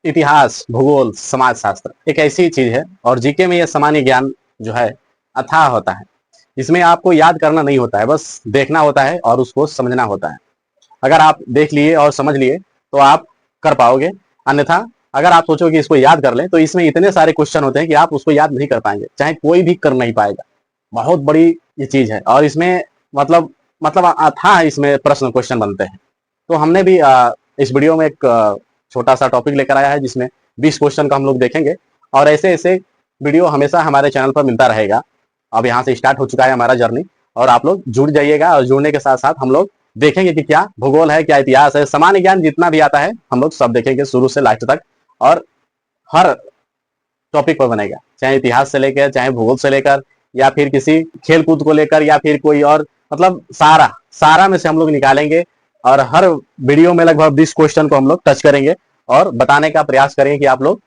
इतिहास, भूगोल, समाजशास्त्र एक ऐसी चीज है और जीके में यह सामान्य ज्ञान जो है अथाह होता है। इसमें आपको याद करना नहीं होता है, बस देखना होता है और उसको समझना होता है। अगर आप देख लिए और समझ लिए तो आप कर पाओगे, अन्यथा अगर आप सोचो कि इसको याद कर लें तो इसमें इतने सारे क्वेश्चन होते हैं कि आप उसको याद नहीं कर पाएंगे, चाहे कोई भी कर नहीं पाएगा। बहुत बड़ी ये चीज है और इसमें मतलब अथाह इसमें प्रश्न क्वेश्चन बनते हैं। तो हमने भी इस वीडियो में एक छोटा सा टॉपिक लेकर आया है जिसमें 20 क्वेश्चन का हम लोग देखेंगे और ऐसे ऐसे वीडियो हमेशा हमारे चैनल पर मिलता रहेगा। अब यहाँ से स्टार्ट हो चुका है हमारा जर्नी और आप लोग जुड़ जाइएगा और जुड़ने के साथ साथ हम लोग देखेंगे कि क्या भूगोल है, क्या इतिहास है, सामान्य ज्ञान जितना भी आता है हम लोग सब देखेंगे शुरू से लास्ट तक। और हर टॉपिक पर बनेगा, चाहे इतिहास से लेकर, चाहे भूगोल से लेकर, या फिर किसी खेल कूद को लेकर, या फिर कोई और, मतलब सारा सारा में से हम लोग निकालेंगे और हर वीडियो में लगभग 20 क्वेश्चन को हम लोग टच करेंगे और बताने का प्रयास करेंगे कि आप लोग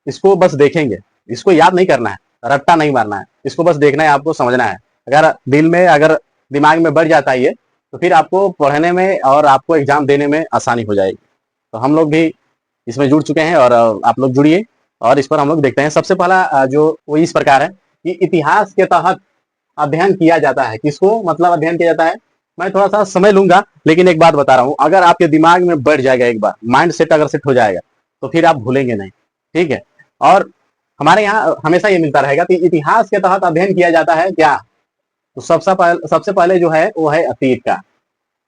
इसको बस देखेंगे, इसको याद नहीं करना है, रट्टा नहीं मारना है, इसको बस देखना है, आपको समझना है। अगर दिल में, अगर दिमाग में बढ़ जाता है ये, तो फिर आपको पढ़ने में और आपको एग्जाम देने में आसानी हो जाएगी। तो हम लोग भी इसमें जुड़ चुके हैं और आप लोग जुड़िए और इस पर हम लोग देखते हैं। सबसे पहला जो वो इस प्रकार है कि इतिहास के तहत अध्ययन किया जाता है। किसको मतलब अध्ययन किया जाता है? मैं थोड़ा सा समय लूंगा, लेकिन एक बात बता रहा हूं, अगर आपके दिमाग में बैठ जाएगा, एक बार माइंड सेट अगर सेट हो जाएगा तो फिर आप भूलेंगे नहीं, ठीक है। और हमारे यहाँ हमेशा ये मिलता रहेगा कि इतिहास के तहत अध्ययन किया जाता है क्या, तो सबसे पहले जो है वो है अतीत का।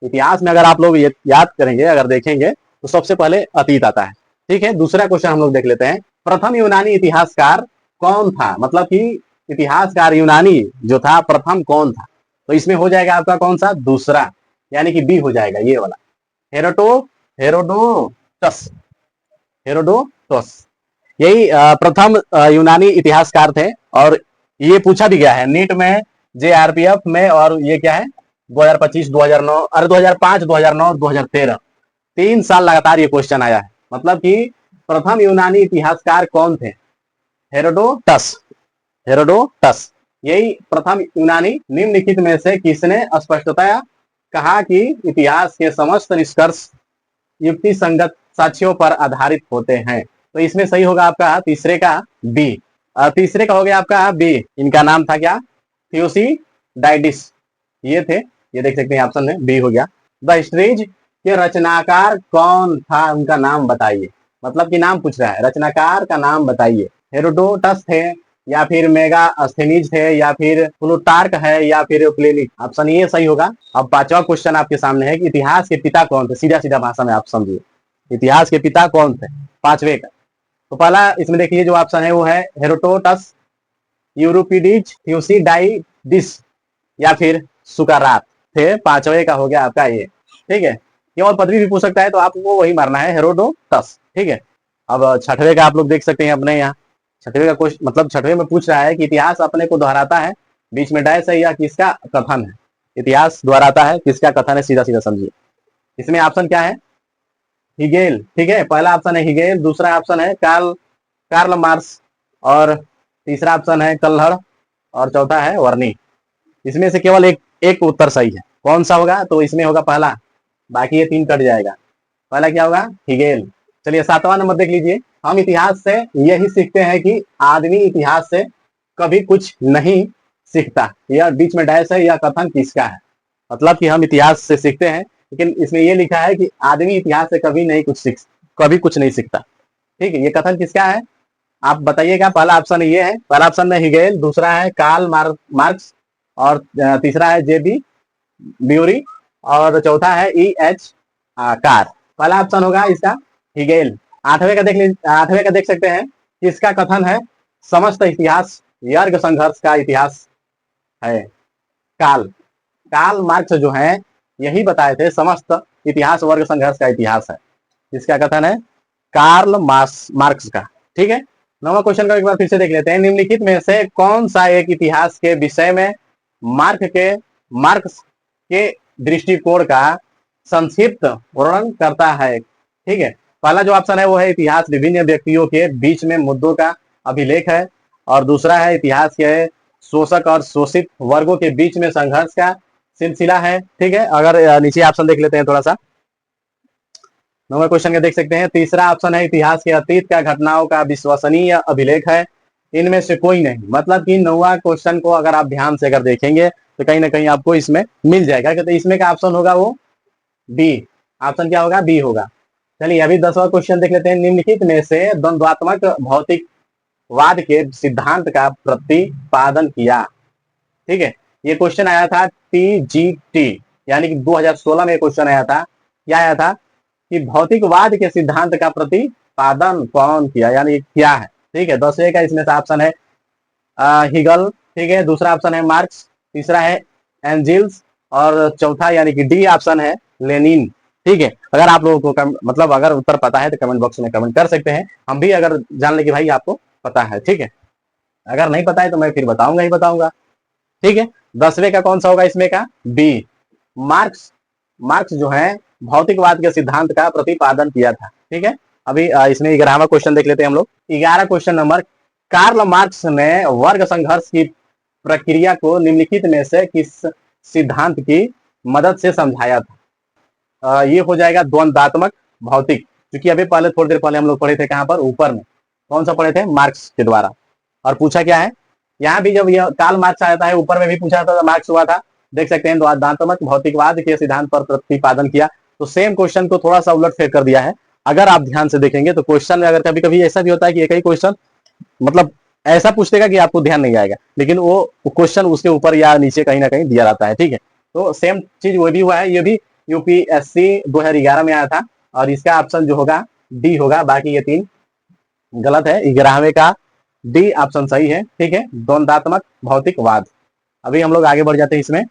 इतिहास में अगर आप लोग ये याद करेंगे, अगर देखेंगे तो सबसे पहले अतीत आता है, ठीक है। दूसरा क्वेश्चन हम लोग देख लेते हैं, प्रथम यूनानी इतिहासकार कौन था? मतलब कि इतिहासकार यूनानी जो था प्रथम कौन था? तो इसमें हो जाएगा आपका कौन सा? दूसरा, यानी कि बी हो जाएगा ये वाला, हेरोडोटस। हेरोडोटस यही प्रथम यूनानी इतिहासकार थे और ये पूछा भी गया है नीट में, जेआरपीएफ में, और ये क्या है 2025, 2009, अरे 2005, 2009, 2013, 3 साल लगातार ये क्वेश्चन आया है। मतलब कि प्रथम यूनानी इतिहासकार कौन थे? हेरोडोटस। हेरोडोटस यही प्रथम यूनानी। निम्नलिखित में से किसने स्पष्टतया कहा कि इतिहास के समस्त निष्कर्ष युक्ति संगत साक्ष्यों पर आधारित होते हैं? तो इसमें सही होगा आपका तीसरे का बी। तीसरे का हो गया आपका बी। इनका नाम था क्या? थियोसीडाइडिस ये थे, ये देख सकते हैं ऑप्शन में बी हो गया। द हिस्ट्रीज के रचनाकार कौन था? उनका नाम बताइए। मतलब कि नाम पूछ रहा है, रचनाकार का नाम बताइए। हेरोडोटस थे, या फिर मेगास्थेनीज थे, या फिर प्लूटार्क है, या फिर प्लेनी। ऑप्शन ये सही होगा। अब पांचवा क्वेश्चन आपके सामने है कि इतिहास के पिता कौन थे? सीधा सीधा भाषा में आप समझिए, इतिहास के पिता कौन थे पांचवे का। तो पहला इसमें देखिए जो ऑप्शन है वो है हेरोडोटस, यूरोपिडीज, थियोसीडाइडिस, या फिर सुकरात थे। पांचवे का हो गया आपका ये, ठीक है। केवल पदवी भी पूछ सकता है तो आपको वही मारना है, हेरोडोटस, ठीक है। अब छठवे का आप लोग देख सकते हैं अपने यहाँ, छठवे का क्वेश्चन, मतलब छठवे में पूछ रहा है कि इतिहास अपने को दोहराता है, बीच में डैश है, या किसका कथन है? इतिहास दोहराता है, किसका कथन है? सीधा सीधा समझिए। इसमें ऑप्शन क्या है? हिगेल, ठीक है। पहला ऑप्शन है हिगेल, दूसरा ऑप्शन है कार्ल मार्क्स, और तीसरा ऑप्शन है कल्हड़, और चौथा है वर्नी। इसमें से केवल एक एक उत्तर सही है, कौन सा होगा? तो इसमें होगा पहला, बाकी ये तीन कट जाएगा। पहला क्या होगा? हिगेल। चलिए 7वां नंबर देख लीजिए। हम इतिहास से यही सीखते हैं कि आदमी इतिहास से कभी कुछ नहीं सीखता। यह बीच में डैश है, यह कथन किसका है? मतलब कि हम इतिहास से सीखते हैं, लेकिन इसमें यह लिखा है कि आदमी इतिहास से कभी कुछ नहीं सीखता, ठीक है। ये कथन किसका है आप बताइएगा। पहला ऑप्शन ये है, पहला ऑप्शन है हिगेल, दूसरा है कार्ल मार्क्स, और तीसरा है जेबी ब्यूरी, और चौथा है ई.एच. कार। पहला ऑप्शन होगा इसका हिगेल। आठवें का देख सकते हैं, किसका कथन है? समस्त इतिहास वर्ग संघर्ष का इतिहास है। कार्ल मार्क्स जो है यही बताए थे समस्त इतिहास वर्ग संघर्ष का इतिहास है। किसका कथन है? कार्ल मार्क्स का, ठीक है। 9वां क्वेश्चन का एक बार फिर से देख लेते हैं। निम्नलिखित में से कौन सा एक इतिहास के विषय में मार्क्स के दृष्टिकोण का संक्षिप्त वर्णन करता है? ठीक है। पहला जो ऑप्शन है वो है इतिहास विभिन्न व्यक्तियों के बीच में मुद्दों का अभिलेख है, और दूसरा है इतिहास के शोषक और शोषित वर्गों के बीच में संघर्ष का सिलसिला है, ठीक है। अगर नीचे ऑप्शन देख लेते हैं थोड़ा सा, नंबर क्वेश्चन का देख सकते हैं। तीसरा ऑप्शन है इतिहास के अतीत का घटनाओं का विश्वसनीय अभिलेख है, इनमें से कोई नहीं। मतलब कि नौवां क्वेश्चन को अगर आप ध्यान से अगर देखेंगे तो कहीं ना कहीं आपको इसमें मिल जाएगा। तो इसमें का ऑप्शन होगा वो बी। ऑप्शन क्या होगा? बी होगा। चलिए अभी 10वां क्वेश्चन देख लेते हैं। निम्नलिखित में से द्वंद्वात्मक भौतिकवाद के सिद्धांत का प्रतिपादन किया। ठीक है, ये क्वेश्चन आया था TGT, यानी कि 2016 में क्वेश्चन आया था। क्या आया था कि भौतिकवाद के सिद्धांत का प्रतिपादन कौन किया, यानी क्या है। ठीक है, 10वें का इसमें से ऑप्शन है हिगल। ठीक है, दूसरा ऑप्शन है मार्क्स, तीसरा है एंजिल्स, और चौथा यानी कि डी ऑप्शन है लेनिन। ठीक है, अगर आप लोगों को मतलब अगर उत्तर पता है तो कमेंट बॉक्स में कमेंट कर सकते हैं, हम भी अगर जान ले कि भाई आपको पता है। ठीक है, अगर नहीं पता है तो मैं फिर बताऊंगा ही बताऊंगा। ठीक है, 10वें का कौन सा होगा इसमें का? B, marks. मार्क्स जो है भौतिकवाद के सिद्धांत का प्रतिपादन किया था। ठीक है, अभी इसमें 11वां क्वेश्चन देख लेते हैं हम लोग। 11 क्वेश्चन नंबर, कार्ल मार्क्स ने वर्ग संघर्ष की प्रक्रिया को निम्नलिखित में से किस सिद्धांत की मदद से समझाया था? ये हो जाएगा द्वंद्वात्मक भौतिक, क्योंकि अभी पहले थोड़ी देर पहले हम लोग पढ़े थे कहां पर? ऊपर में। कौन सा पढ़े थे? मार्क्स के द्वारा। और पूछा क्या है यहाँ भी, जब यह कार्ल मार्क्स आता है, ऊपर में भी पूछा था, मार्क्स हुआ था। देख सकते हैं द्वंद्वात्मक भौतिकवाद के सिद्धांत पर प्रतिपादन किया। तो सेम क्वेश्चन को थोड़ा सा उलट फेर कर दिया है। अगर आप ध्यान से देखेंगे तो क्वेश्चन में अगर कभी कभी ऐसा भी होता है कि एक ही क्वेश्चन मतलब ऐसा पूछेगा कि आपको ध्यान नहीं आएगा, लेकिन वो क्वेश्चन उसके ऊपर या नीचे कहीं ना कहीं दिया रहता है। ठीक है, तो सेम चीज वो भी हुआ है। ये भी यूपीएससी 2011 में आया था, और इसका ऑप्शन जो होगा डी होगा। बाकी ये 3 गलत है। 11वें का डी ऑप्शन सही है। ठीक है, द्वंद्वात्मक भौतिकवाद। अभी हम लोग आगे बढ़ जाते हैं इसमें।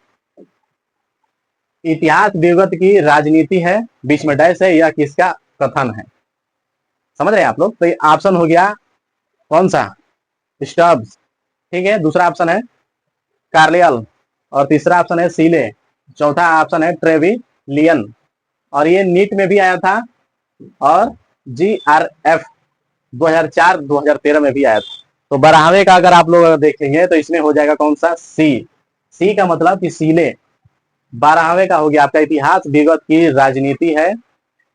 इतिहास विगत की राजनीति है, बीच में डैश है, यह किसका कथन है? समझ रहे हैं आप लोग? तो ये ऑप्शन हो गया कौन सा? स्टब्स। ठीक है, दूसरा ऑप्शन है कार्लियल, और तीसरा ऑप्शन है सीले, चौथा ऑप्शन है ट्रेविलियन, और ये नीट में भी आया था, और GRF 2004-2013 में भी आया था। तो 12वें का अगर आप लोग देखेंगे तो इसमें हो जाएगा कौन सा? सी। सी का मतलब कि सीले। 12वें का हो गया आपका इतिहास विगत की राजनीति है,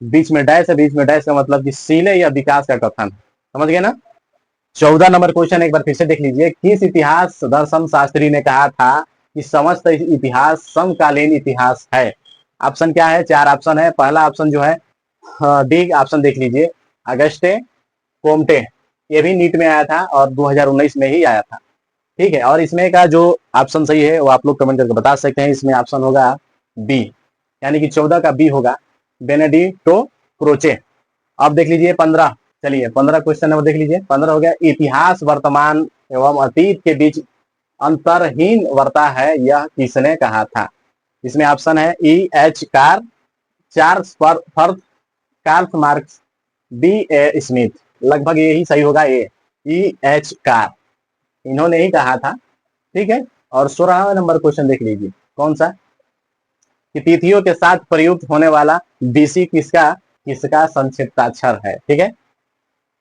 बीच में डैश है, बीच में डैश का मतलब कि सीले या विकास का कथन। समझ गए ना? 14 नंबर क्वेश्चन एक बार फिर से देख लीजिए। किस इतिहास दर्शन शास्त्री ने कहा था कि समस्त इतिहास समकालीन इतिहास है? ऑप्शन क्या है? 4 ऑप्शन है। पहला ऑप्शन जो है डी ऑप्शन देख लीजिए, अगस्टे कोमटे। ये भी नीट में आया था और 2019 में ही आया था। ठीक है, और इसमें का जो ऑप्शन सही है वो आप लोग कमेंट करके बता सकते हैं। इसमें ऑप्शन होगा बी, यानी कि 14 का बी होगा, बेनेडिक्टो क्रोचे। अब देख लीजिए 15। चलिए 15 क्वेश्चन नंबर देख लीजिए। 15 हो गया, इतिहास वर्तमान एवं अतीत के बीच अंतरहीन वर्ता है, यह किसने कहा था? इसमें ऑप्शन है EH Carr, Charles Firth, Karl Marx, B.A. Smith. लगभग यही सही होगा, EH कार, इन्होंने ही कहा था। ठीक है, और 16वां नंबर क्वेश्चन देख लीजिए। कौन सा? कि तिथियों के साथ प्रयुक्त होने वाला BC किसका किसका संक्षिप्ताक्षर है? ठीक है,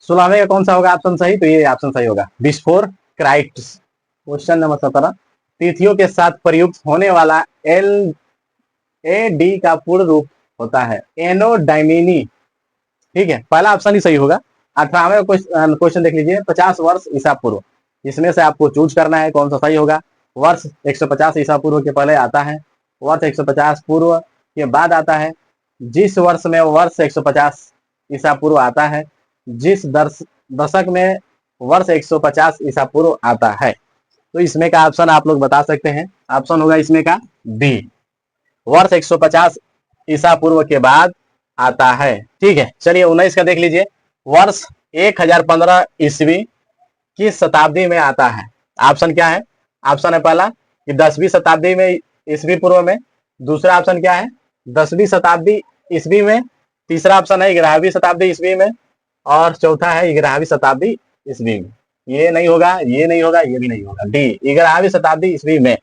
16वें का कौन सा होगा ऑप्शन सही? तो ये ऑप्शन सही होगा, बिस्फोर क्राइट्स। क्वेश्चन नंबर 17, तिथियों के साथ प्रयुक्त होने वाला LAD का पूर्ण रूप होता है एनोडाइमिनी। ठीक है, पहला ऑप्शन ही सही होगा। 18वें क्वेश्चन देख लीजिए, 50 वर्ष ईसा पूर्व। इसमें से आपको चूज करना है कौन सा सही होगा। वर्ष 150 ईसा पूर्व के पहले आता है, वर्ष 150 पूर्व के बाद आता है, जिस वर्ष में वर्ष 150 ईसा पूर्व आता है, जिस दशक में वर्ष 150 ईसा पूर्व आता है। तो इसमें का ऑप्शन आप लोग बता सकते हैं। ऑप्शन होगा इसमें का बी, वर्ष 150 ईसा पूर्व के बाद आता है। ठीक है, चलिए 19 का देख लीजिए, वर्ष 1015 ईस्वी किस शताब्दी में आता है? ऑप्शन क्या है? ऑप्शन है पहला कि 10वीं शताब्दी में ईस्वी पूर्व में, दूसरा ऑप्शन क्या है? 10वीं शताब्दी ईस्वी में, तीसरा ऑप्शन है 11वीं शताब्दी ईस्वी में, और चौथा है 11वीं शताब्दी ईस्वी में। ये नहीं होगा, ये नहीं होगा, ये भी नहीं होगा। डी, 11वीं शताब्दी ईस्वी में।